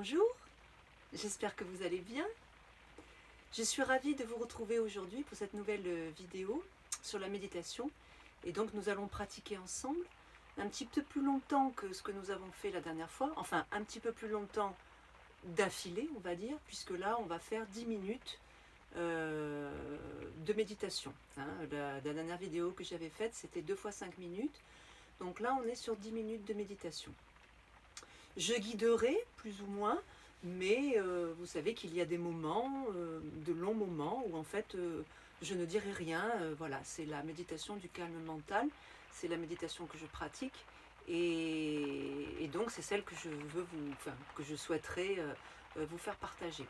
Bonjour, j'espère que vous allez bien. Je suis ravie de vous retrouver aujourd'hui pour cette nouvelle vidéo sur la méditation. Et donc nous allons pratiquer ensemble un petit peu plus longtemps que ce que nous avons fait la dernière fois. Enfin, un petit peu plus longtemps d'affilée, on va dire, puisque là on va faire 10 minutes de méditation. La dernière vidéo que j'avais faite, c'était 2 fois 5 minutes. Donc là on est sur 10 minutes de méditation. Je guiderai plus ou moins, mais vous savez qu'il y a des moments, de longs moments, où en fait je ne dirai rien. Voilà, c'est la méditation du calme mental, c'est la méditation que je pratique, et donc c'est celle que je veux que je souhaiterais vous faire partager.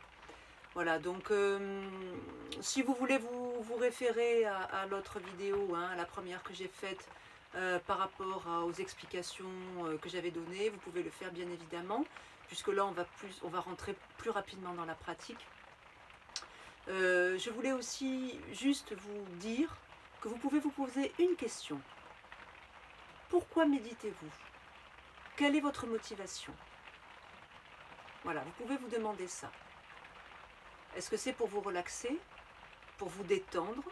Voilà, donc si vous voulez vous référer à l'autre vidéo, à la première que j'ai faite, par rapport aux explications que j'avais données, vous pouvez le faire bien évidemment, puisque là on va rentrer plus rapidement dans la pratique. Je voulais aussi juste vous dire que vous pouvez vous poser une question. Pourquoi méditez-vous? Quelle est votre motivation? Voilà, vous pouvez vous demander ça. Est-ce que c'est pour vous relaxer, pour vous détendre,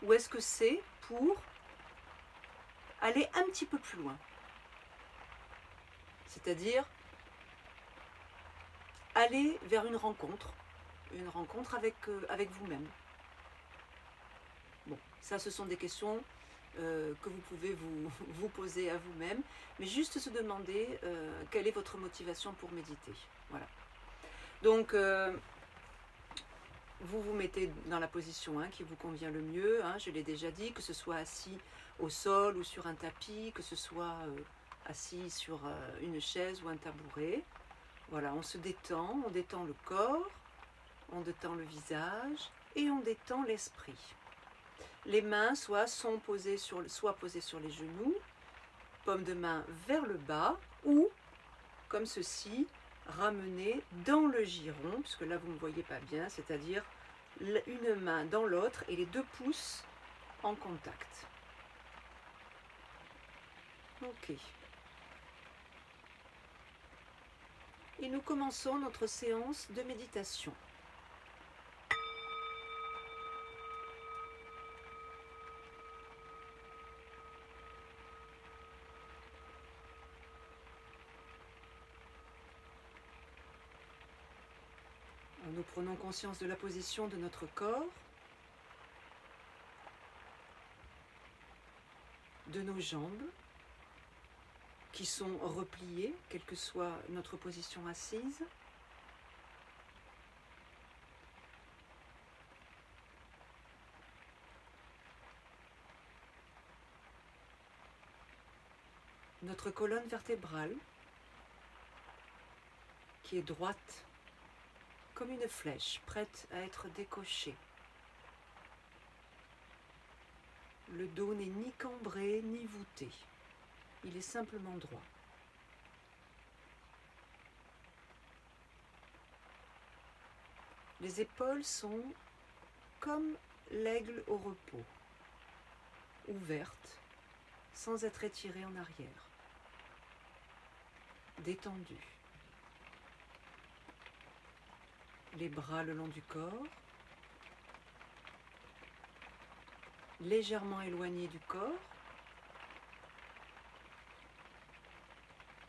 ou est-ce que c'est pour aller un petit peu plus loin? C'est-à-dire aller vers une rencontre avec vous-même. Bon, ça ce sont des questions que vous pouvez vous poser à vous-même, mais juste se demander quelle est votre motivation pour méditer. Voilà. Donc, vous vous mettez dans la position qui vous convient le mieux, je l'ai déjà dit, que ce soit assis au sol ou sur un tapis, que ce soit assis sur une chaise ou un tabouret. Voilà, on se détend, on détend le corps, on détend le visage et on détend l'esprit. Les mains soit posées sur les genoux, paume de main vers le bas, ou comme ceci, ramener dans le giron, puisque là vous ne me voyez pas bien, c'est-à-dire une main dans l'autre et les 2 pouces en contact. Ok. Et nous commençons notre séance de méditation. Nous prenons conscience de la position de notre corps, de nos jambes, qui sont repliées, quelle que soit notre position assise. Notre colonne vertébrale, qui est droite, comme une flèche, prête à être décochée. Le dos n'est ni cambré ni voûté, il est simplement droit. Les épaules sont comme l'aigle au repos, ouvertes, sans être étirées en arrière, détendues. Les bras le long du corps, légèrement éloignés du corps,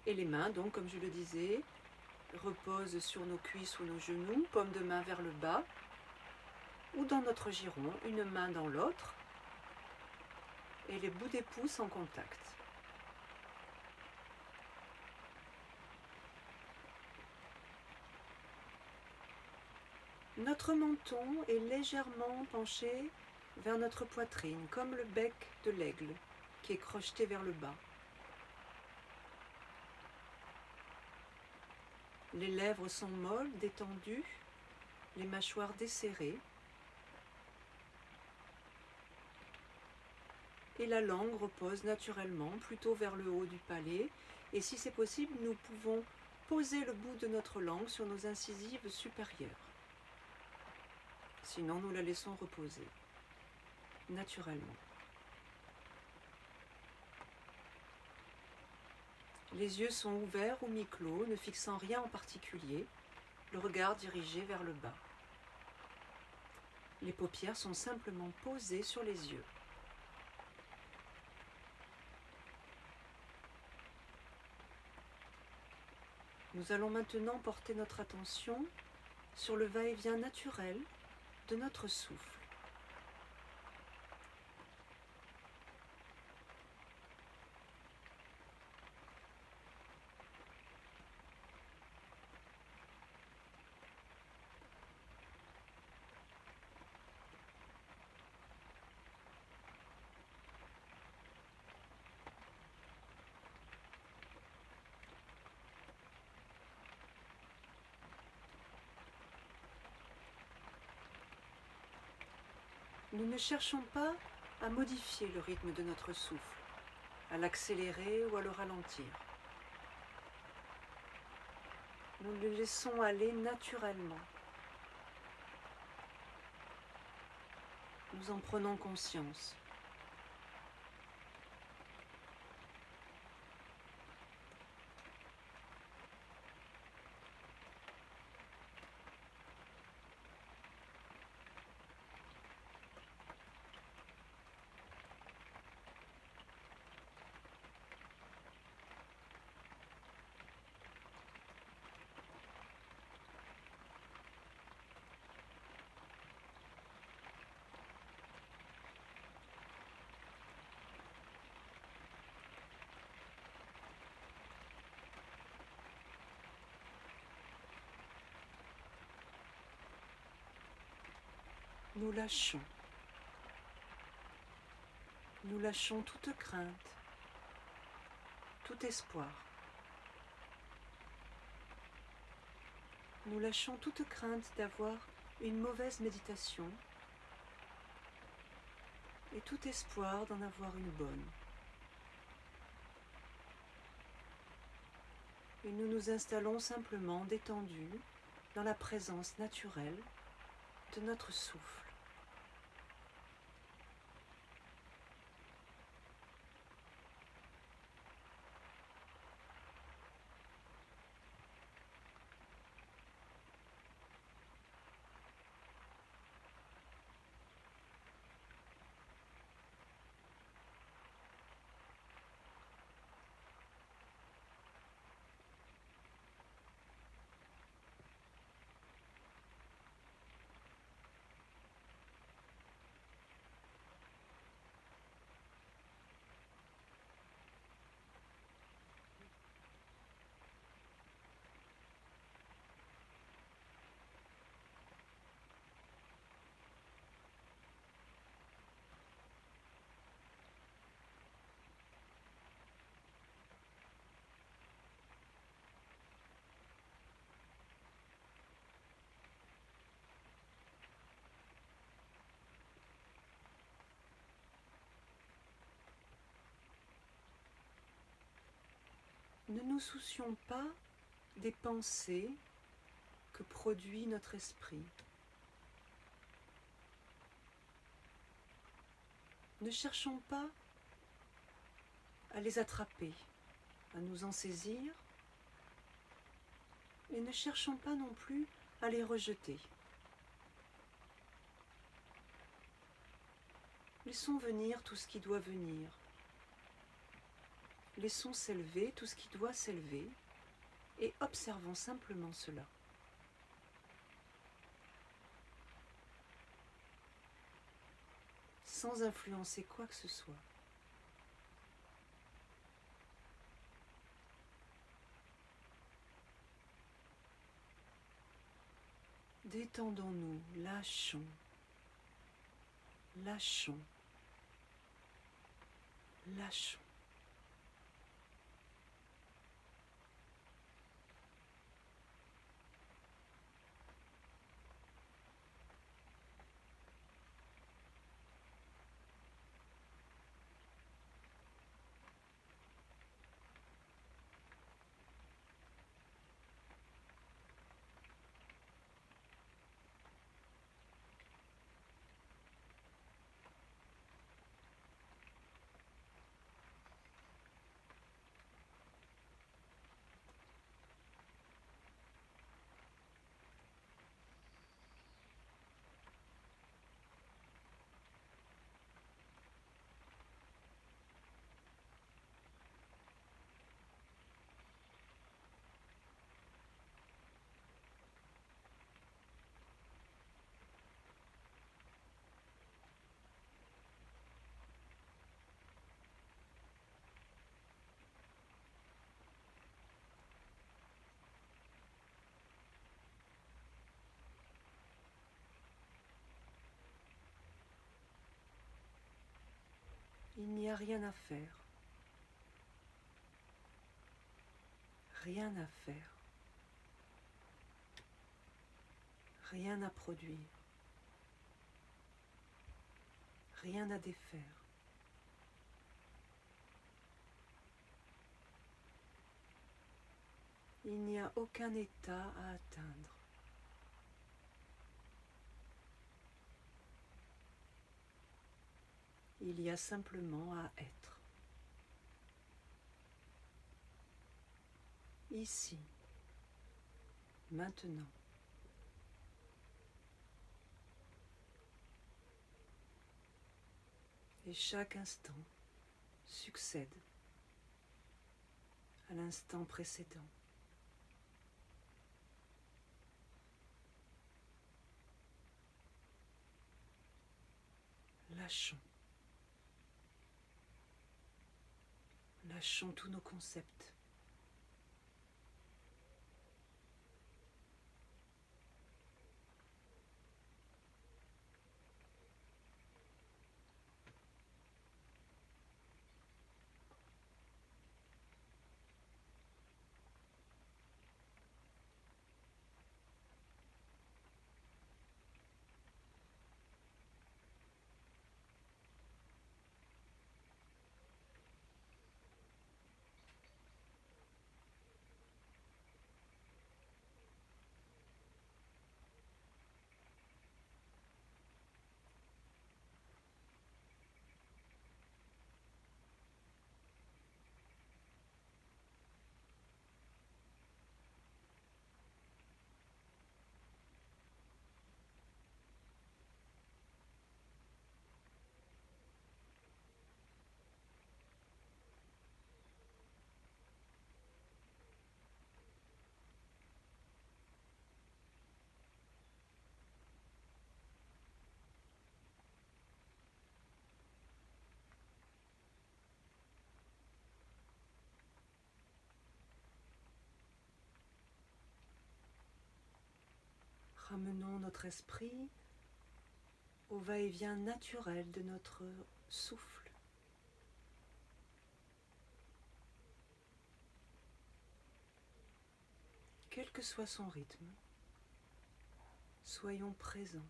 et les mains, donc comme je le disais, reposent sur nos cuisses ou nos genoux, paume de main vers le bas, ou dans notre giron, une main dans l'autre, et les bouts des pouces en contact. Notre menton est légèrement penché vers notre poitrine, comme le bec de l'aigle, qui est crocheté vers le bas. Les lèvres sont molles, détendues, les mâchoires desserrées, et la langue repose naturellement plutôt vers le haut du palais, et si c'est possible, nous pouvons poser le bout de notre langue sur nos incisives supérieures. Sinon, nous la laissons reposer naturellement. Les yeux sont ouverts ou mi-clos, ne fixant rien en particulier, le regard dirigé vers le bas. Les paupières sont simplement posées sur les yeux. Nous allons maintenant porter notre attention sur le va-et-vient naturel de notre souffle. Nous ne cherchons pas à modifier le rythme de notre souffle, à l'accélérer ou à le ralentir. Nous le laissons aller naturellement. Nous en prenons conscience. Nous lâchons. Nous lâchons toute crainte, tout espoir. Nous lâchons toute crainte d'avoir une mauvaise méditation et tout espoir d'en avoir une bonne. Et nous nous installons simplement détendus dans la présence naturelle de notre souffle. Ne nous soucions pas des pensées que produit notre esprit. Ne cherchons pas à les attraper, à nous en saisir, et ne cherchons pas non plus à les rejeter. Laissons venir tout ce qui doit venir. Laissons s'élever tout ce qui doit s'élever et observons simplement cela. Sans influencer quoi que ce soit. Détendons-nous, lâchons, lâchons, lâchons. Il n'y a rien à faire. Rien à faire. Rien à produire. Rien à défaire. Il n'y a aucun état à atteindre. Il y a simplement à être. Ici, maintenant. Et chaque instant succède à l'instant précédent. Lâchons. Lâchons tous nos concepts. Ramenons notre esprit au va-et-vient naturel de notre souffle. Quel que soit son rythme, soyons présents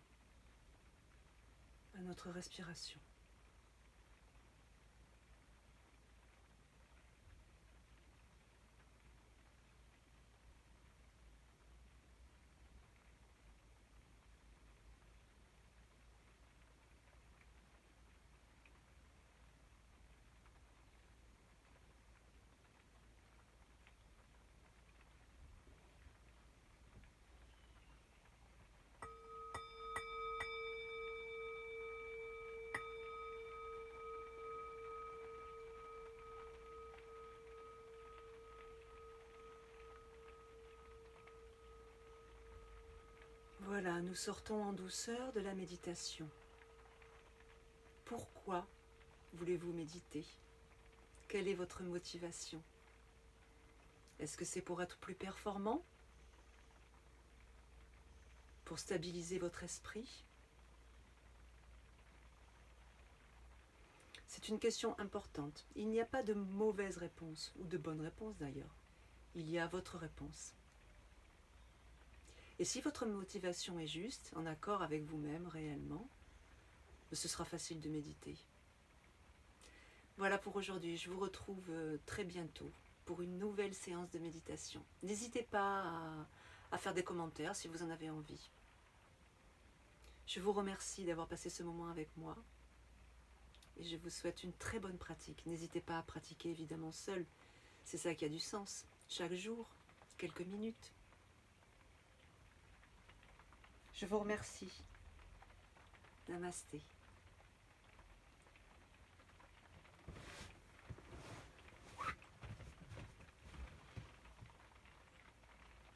à notre respiration. Voilà, nous sortons en douceur de la méditation. Pourquoi voulez-vous méditer? Quelle est votre motivation? Est-ce que c'est pour être plus performant? Pour stabiliser votre esprit? C'est une question importante. Il n'y a pas de mauvaise réponse, ou de bonne réponse d'ailleurs. Il y a votre réponse. Et si votre motivation est juste, en accord avec vous-même réellement, ce sera facile de méditer. Voilà pour aujourd'hui. Je vous retrouve très bientôt pour une nouvelle séance de méditation. N'hésitez pas à faire des commentaires si vous en avez envie. Je vous remercie d'avoir passé ce moment avec moi et je vous souhaite une très bonne pratique. N'hésitez pas à pratiquer évidemment seul. C'est ça qui a du sens. Chaque jour, quelques minutes. Je vous remercie. Namasté.